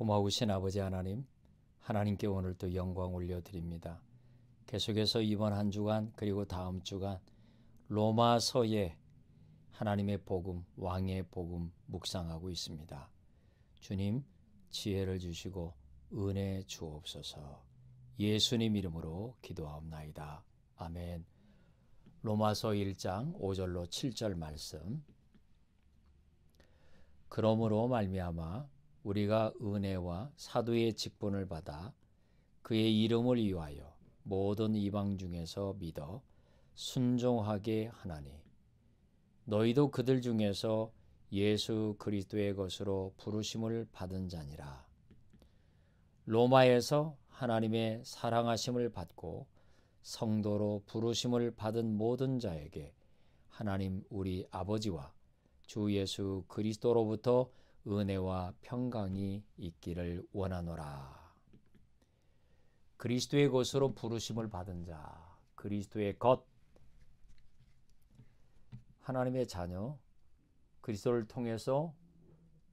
고마우신 아버지 하나님, 하나님께 오늘 또 영광 올려드립니다. 계속해서 이번 한 주간 그리고 다음 주간 로마서의 하나님의 복음, 왕의 복음 묵상하고 있습니다. 주님, 지혜를 주시고 은혜 주옵소서. 예수님 이름으로 기도하옵나이다. 아멘. 로마서 1장 5절로 7절 말씀. 그러므로 말미암아 우리가 은혜와 사도의 직분을 받아 그의 이름을 위하여 모든 이방 중에서 믿어 순종하게 하나니 너희도 그들 중에서 예수 그리스도의 것으로 부르심을 받은 자니라. 로마에서 하나님의 사랑하심을 받고 성도로 부르심을 받은 모든 자에게 하나님 우리 아버지와 주 예수 그리스도로부터 은혜와 평강이 있기를 원하노라. 그리스도의 것으로 부르심을 받은 자, 그리스도의 것, 하나님의 자녀, 그리스도를 통해서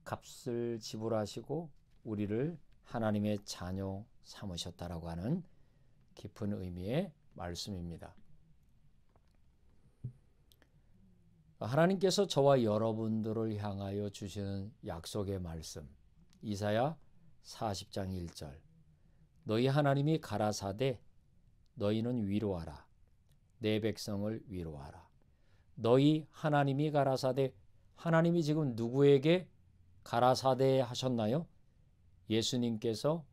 값을 지불하시고 우리를 하나님의 자녀 삼으셨다라고 하는 깊은 의미의 말씀입니다. 하나님께서 저와 여러분들을 향하여 주시는 약속의 말씀, 이사야 40장 1절. 너희 하나님이 가라사대 너희는 위로하라. 내 백성을 위로하라. 너희 하나님이 가라사대, 하나님이 지금 누구에게 가라사대 하셨나요? 예수님께서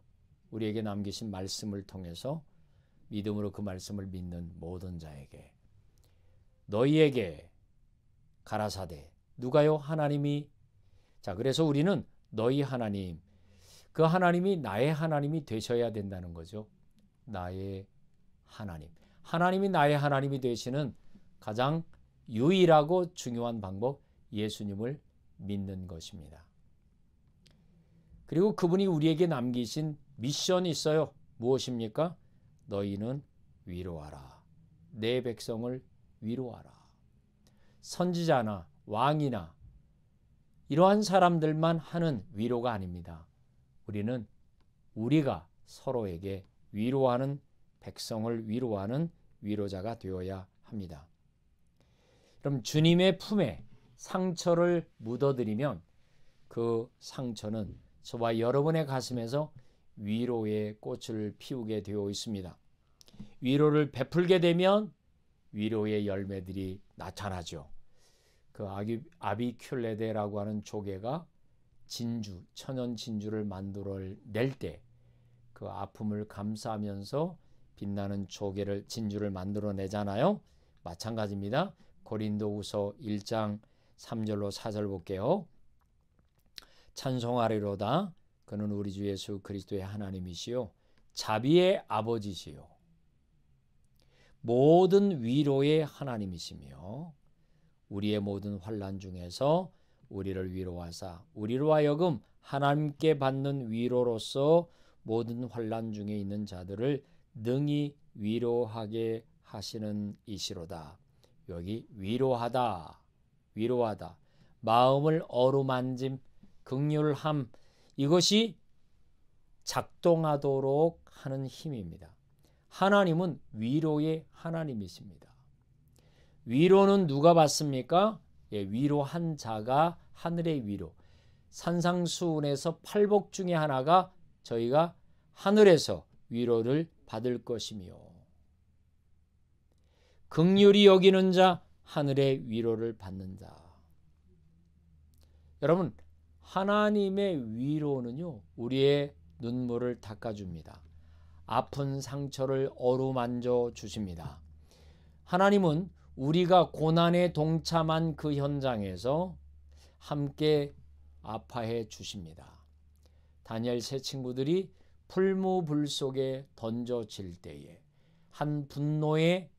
우리에게 남기신 말씀을 통해서 믿음으로 그 말씀을 믿는 모든 자에게, 너희에게 가라사대. 누가요? 하나님이. 자, 그래서 우리는 너희 하나님, 그 하나님이 나의 하나님이 되셔야 된다는 거죠. 나의 하나님. 하나님이 나의 하나님이 되시는 가장 유일하고 중요한 방법, 예수님을 믿는 것입니다. 그리고 그분이 우리에게 남기신 미션이 있어요. 무엇입니까? 너희는 위로하라. 내 백성을 위로하라. 선지자나 왕이나 이러한 사람들만 하는 위로가 아닙니다. 우리는 우리가 서로에게 위로하는, 백성을 위로하는 위로자가 되어야 합니다. 그럼 주님의 품에 상처를 묻어드리면 그 상처는 저와 여러분의 가슴에서 위로의 꽃을 피우게 되어 있습니다. 위로를 베풀게 되면 위로의 열매들이 나타나죠. 그 아비큘레데라고 하는 조개가 진주, 천연 진주를 만들어낼 때 그 아픔을 감수하면서 빛나는 조개를, 진주를 만들어내잖아요. 마찬가지입니다. 고린도후서 1장 3절로 4절 볼게요. 찬송하리로다. 그는 우리 주 예수 그리스도의 하나님이시요 자비의 아버지시요 모든 위로의 하나님이시며 우리의 모든 환난 중에서 우리를 위로하사 우리로 하여금 하나님께 받는 위로로서 모든 환난 중에 있는 자들을 능히 위로하게 하시는 이시로다. 여기 위로하다, 위로하다, 마음을 어루만짐, 긍휼함, 이것이 작동하도록 하는 힘입니다. 하나님은 위로의 하나님이십니다. 위로는 누가 받습니까? 위로한 자가 하늘의 위로. 산상수훈에서 팔복 중에 하나가 저희가 하늘에서 위로를 받을 것이며, 긍휼히 여기는 자 하늘의 위로를 받는 자. 여러분, 하나님의 위로는요, 우리의 눈물을 닦아줍니다. 아픈 상처를 어루만져 주십니다. 하나님은 우리가 고난에 동참한 그 현장에서 함께 아파해 주십니다. 다니엘 세 친구들이 풀무불 속에 던져질 때에 한 분노의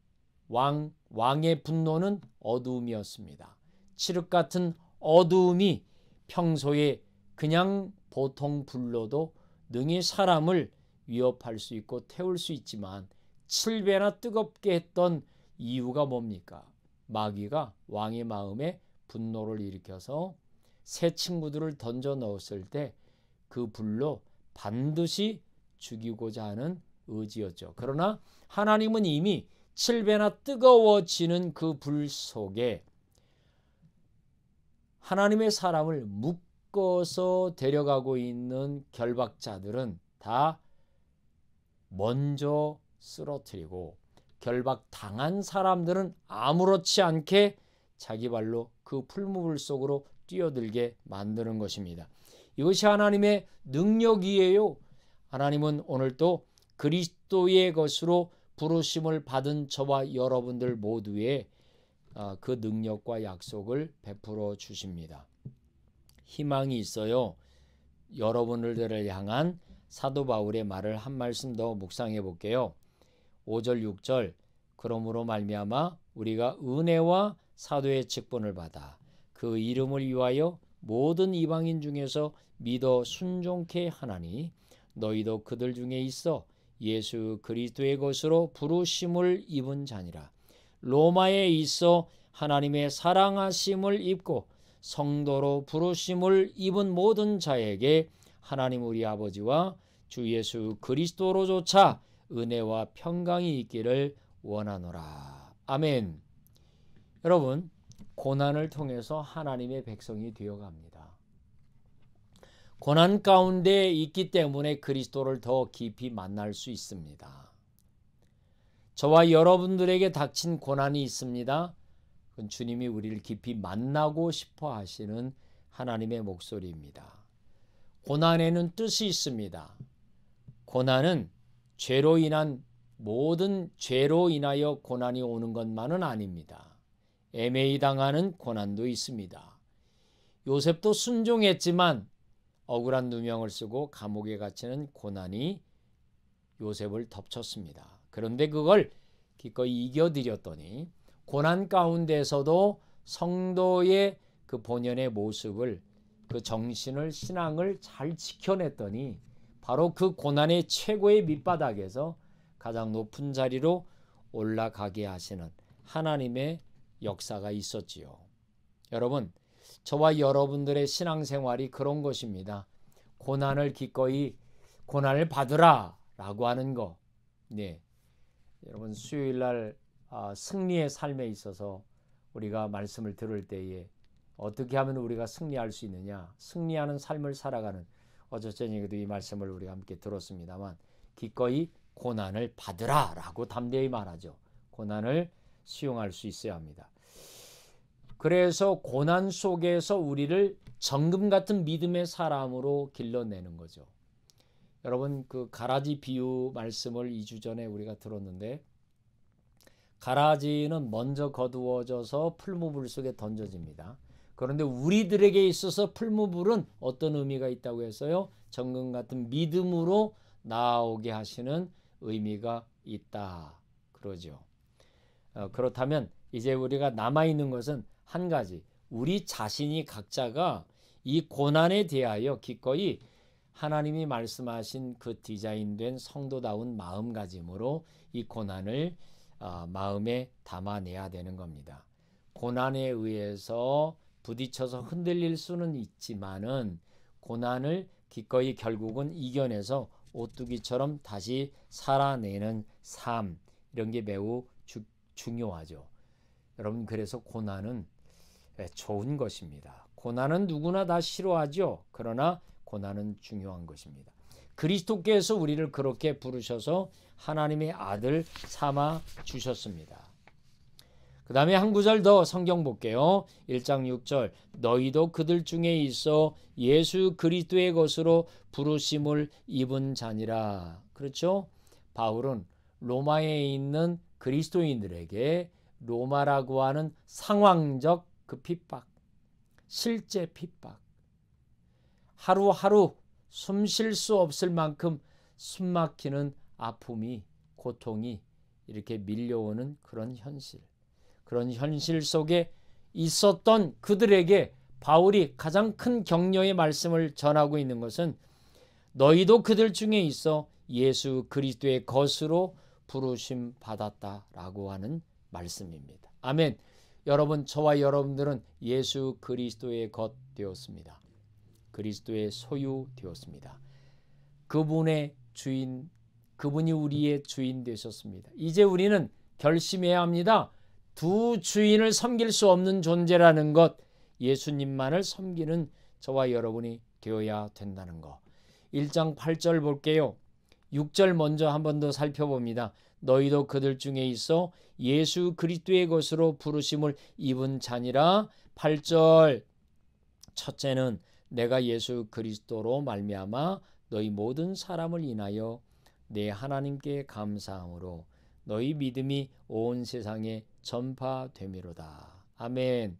왕의 분노는 어두움이었습니다. 칠흑 같은 어두움이 평소에 그냥 보통 불로도 능히 사람을 위협할 수 있고 태울 수 있지만 7배나 뜨겁게 했던 이유가 뭡니까? 마귀가 왕의 마음에 분노를 일으켜서 새 친구들을 던져 넣었을 때 그 불로 반드시 죽이고자 하는 의지였죠. 그러나 하나님은 이미 7배나 뜨거워지는 그 불 속에 하나님의 사람을 묶어서 데려가고 있는 결박자들은 다 먼저 쓰러뜨리고 결박당한 사람들은 아무렇지 않게 자기 발로 그 풀무불 속으로 뛰어들게 만드는 것입니다. 이것이 하나님의 능력이에요. 하나님은 오늘도 그리스도의 것으로 부르심을 받은 저와 여러분들 모두의 그 능력과 약속을 베풀어 주십니다. 희망이 있어요. 여러분들을 향한 사도 바울의 말을 한 말씀 더 묵상해 볼게요. 5절 6절 그러므로 말미암아 우리가 은혜와 사도의 직분을 받아 그 이름을 위하여 모든 이방인 중에서 믿어 순종케 하나니 너희도 그들 중에 있어 예수 그리스도의 것으로 부르심을 입은 자니라. 로마에 있어 하나님의 사랑하심을 입고 성도로 부르심을 입은 모든 자에게 하나님 우리 아버지와 주 예수 그리스도로조차 은혜와 평강이 있기를 원하노라. 아멘. 여러분, 고난을 통해서 하나님의 백성이 되어갑니다. 고난 가운데 있기 때문에 그리스도를 더 깊이 만날 수 있습니다. 저와 여러분들에게 닥친 고난이 있습니다. 그건 주님이 우리를 깊이 만나고 싶어 하시는 하나님의 목소리입니다. 고난에는 뜻이 있습니다. 고난은 죄로 인한 모든 죄로 인하여 고난이 오는 것만은 아닙니다. 애매히 당하는 고난도 있습니다. 요셉도 순종했지만 억울한 누명을 쓰고 감옥에 갇히는 고난이 요셉을 덮쳤습니다. 그런데 그걸 기꺼이 이겨드렸더니 고난 가운데서도 성도의 그 본연의 모습을 그 정신을 신앙을 잘 지켜냈더니 바로 그 고난의 최고의 밑바닥에서 가장 높은 자리로 올라가게 하시는 하나님의 역사가 있었지요. 여러분, 저와 여러분들의 신앙생활이 그런 것입니다. 고난을 기꺼이 고난을 받으라 라고 하는 거. 네. 여러분 수요일날 승리의 삶에 있어서 우리가 말씀을 들을 때에 어떻게 하면 우리가 승리할 수 있느냐, 승리하는 삶을 살아가는 어제 저녁에도 이 말씀을 우리가 함께 들었습니다만 기꺼이 고난을 받으라 라고 담대히 말하죠. 고난을 수용할 수 있어야 합니다. 그래서 고난 속에서 우리를 정금 같은 믿음의 사람으로 길러내는 거죠. 여러분 그 가라지 비유 말씀을 2주 전에 우리가 들었는데 가라지는 먼저 거두어져서 풀무불 속에 던져집니다. 그런데 우리들에게 있어서 풀무불은 어떤 의미가 있다고 해서요? 정금 같은 믿음으로 나아오게 하시는 의미가 있다 그러죠. 그렇다면 이제 우리가 남아있는 것은 한 가지, 우리 자신이 각자가 이 고난에 대하여 기꺼이 하나님이 말씀하신 그 디자인된 성도다운 마음가짐으로 이 고난을 마음에 담아내야 되는 겁니다. 고난에 의해서 부딪혀서 흔들릴 수는 있지만은 고난을 기꺼이 결국은 이겨내서 오뚜기처럼 다시 살아내는 삶, 이런 게 매우 중요하죠. 여러분 그래서 고난은 좋은 것입니다. 고난은 누구나 다 싫어하죠. 그러나 고난은 중요한 것입니다. 그리스도께서 우리를 그렇게 부르셔서 하나님의 아들 삼아 주셨습니다. 그 다음에 한 구절 더 성경 볼게요. 1장 6절 너희도 그들 중에 있어 예수 그리스도의 것으로 부르심을 입은 자니라. 그렇죠? 바울은 로마에 있는 그리스도인들에게 로마라고 하는 상황적 그 핍박, 실제 핍박, 하루하루 숨 쉴 수 없을 만큼 숨막히는 아픔이, 고통이 이렇게 밀려오는 그런 현실 속에 있었던 그들에게 바울이 가장 큰 격려의 말씀을 전하고 있는 것은 너희도 그들 중에 있어 예수 그리스도의 것으로 부르심 받았다라고 하는 말씀입니다. 아멘. 여러분, 저와 여러분들은 예수 그리스도의 것 되었습니다. 그리스도의 소유 되었습니다. 그분의 주인, 그분이 우리의 주인 되셨습니다. 이제 우리는 결심해야 합니다. 두 주인을 섬길 수 없는 존재라는 것, 예수님만을 섬기는 저와 여러분이 되어야 된다는 것. 1장 8절 볼게요. 6절 먼저 한 번 더 살펴봅니다. 너희도 그들 중에 있어 예수 그리스도의 것으로 부르심을 입은 자니라. 8절 첫째는 내가 예수 그리스도로 말미암아 너희 모든 사람을 인하여 내 하나님께 감사함으로 너희 믿음이 온 세상에 전파되미로다. 아멘.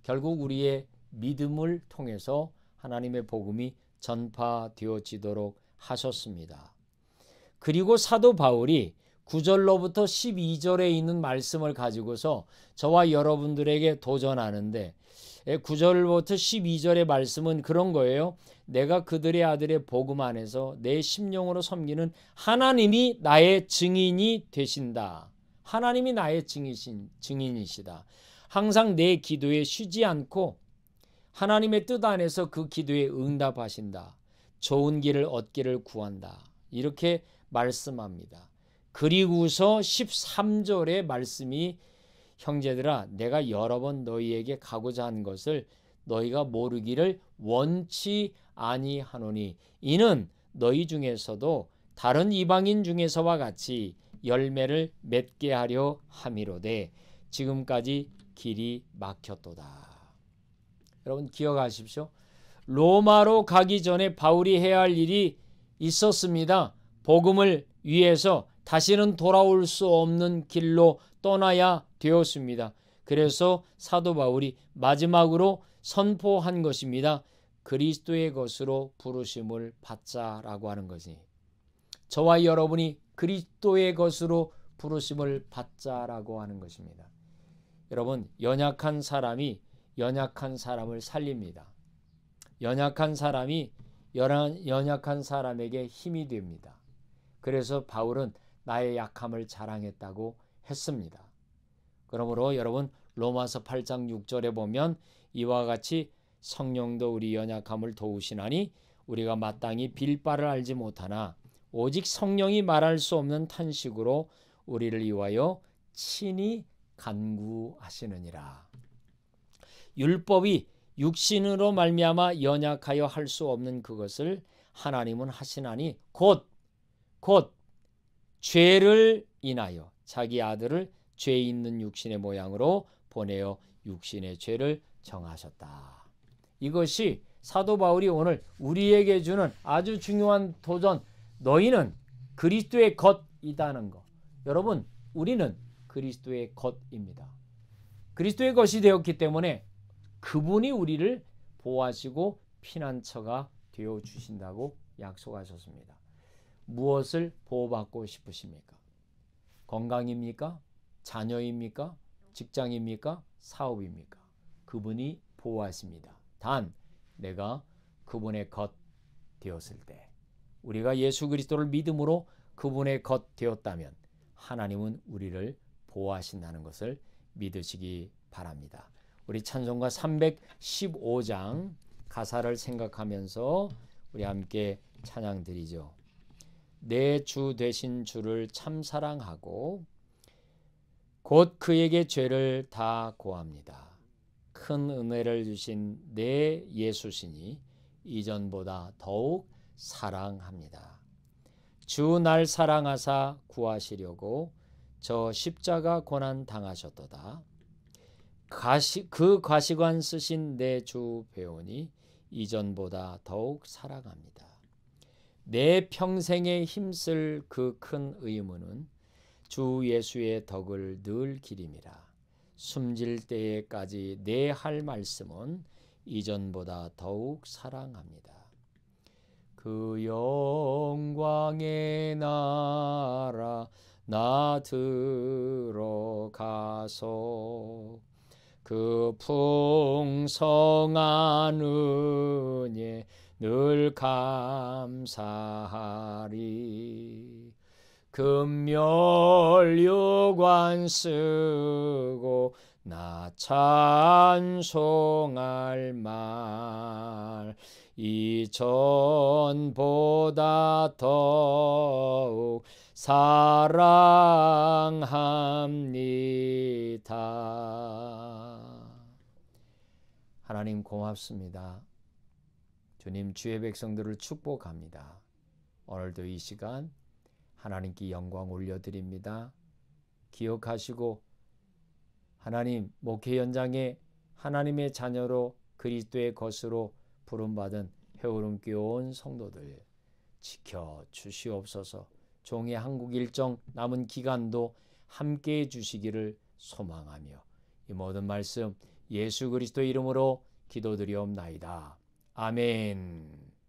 결국 우리의 믿음을 통해서 하나님의 복음이 전파되어지도록 하셨습니다. 그리고 사도 바울이 9절로부터 12절에 있는 말씀을 가지고서 저와 여러분들에게 도전하는데 9절부터 12절의 말씀은 그런 거예요. 내가 그들의 아들의 복음 안에서 내 심령으로 섬기는 하나님이 나의 증인이 되신다. 하나님이 나의 증인이시다. 항상 내 기도에 쉬지 않고 하나님의 뜻 안에서 그 기도에 응답하신다. 좋은 길을 얻기를 구한다. 이렇게 말씀합니다. 그리고서 13절의 말씀이 형제들아 내가 여러 번 너희에게 가고자 한 것을 너희가 모르기를 원치 아니하노니 이는 너희 중에서도 다른 이방인 중에서와 같이 열매를 맺게 하려 함이로되 지금까지 길이 막혔도다. 여러분 기억하십시오. 로마로 가기 전에 바울이 해야 할 일이 있었습니다. 복음을 위해서 다시는 돌아올 수 없는 길로 떠나야 되었습니다. 그래서 사도 바울이 마지막으로 선포한 것입니다. 그리스도의 것으로 부르심을 받자라고 하는 것이. 저와 여러분이 그리스도의 것으로 부르심을 받자라고 하는 것입니다. 여러분 연약한 사람이 연약한 사람을 살립니다. 연약한 사람이 연약한 사람에게 힘이 됩니다. 그래서 바울은 나의 약함을 자랑했다고 했습니다. 그러므로 여러분 로마서 8장 6절에 보면 이와 같이 성령도 우리 연약함을 도우시나니 우리가 마땅히 빌 바를 알지 못하나 오직 성령이 말할 수 없는 탄식으로 우리를 위하여 친히 간구하시느니라. 율법이 육신으로 말미암아 연약하여 할 수 없는 그것을 하나님은 하시나니 곧 죄를 인하여 자기 아들을 죄 있는 육신의 모양으로 보내어 육신의 죄를 정하셨다. 이것이 사도 바울이 오늘 우리에게 주는 아주 중요한 도전. 너희는 그리스도의 것이다는 것. 여러분 우리는 그리스도의 것입니다. 그리스도의 것이 되었기 때문에 그분이 우리를 보호하시고 피난처가 되어주신다고 약속하셨습니다. 무엇을 보호받고 싶으십니까? 건강입니까? 자녀입니까? 직장입니까? 사업입니까? 그분이 보호하십니다. 단 내가 그분의 것 되었을 때 우리가 예수 그리스도를 믿음으로 그분의 것 되었다면 하나님은 우리를 보호하신다는 것을 믿으시기 바랍니다. 우리 찬송가 315장 가사를 생각하면서 우리 함께 찬양 드리죠. 내 주 되신 주를 참 사랑하고 곧 그에게 죄를 다 고합니다. 큰 은혜를 주신 내 예수시니 이전보다 더욱 사랑합니다. 주 날 사랑하사 구하시려고 저 십자가 고난 당하셨도다. 그 가시관 쓰신 내 주 배우니 이전보다 더욱 사랑합니다. 내 평생에 힘쓸 그 큰 의무는 주 예수의 덕을 늘 기림이라. 숨질 때에까지 내 할 말씀은 이전보다 더욱 사랑합니다. 그 영광의 나라 나 들어가서 그 풍성한 은혜 늘 감사하리. 금멸류관 쓰고 나 찬송할 말 이전보다 더욱 사랑합니다. 하나님 고맙습니다. 주님 주의 백성들을 축복합니다. 오늘도 이 시간 하나님께 영광 올려드립니다. 기억하시고 하나님 목회 현장에 하나님의 자녀로 그리스도의 것으로 부름받은 헤어름교회 온 성도들 지켜주시옵소서. 종의 한국 일정 남은 기간도 함께해 주시기를 소망하며 이 모든 말씀 예수 그리스도 이름으로 기도드리옵나이다. 아멘.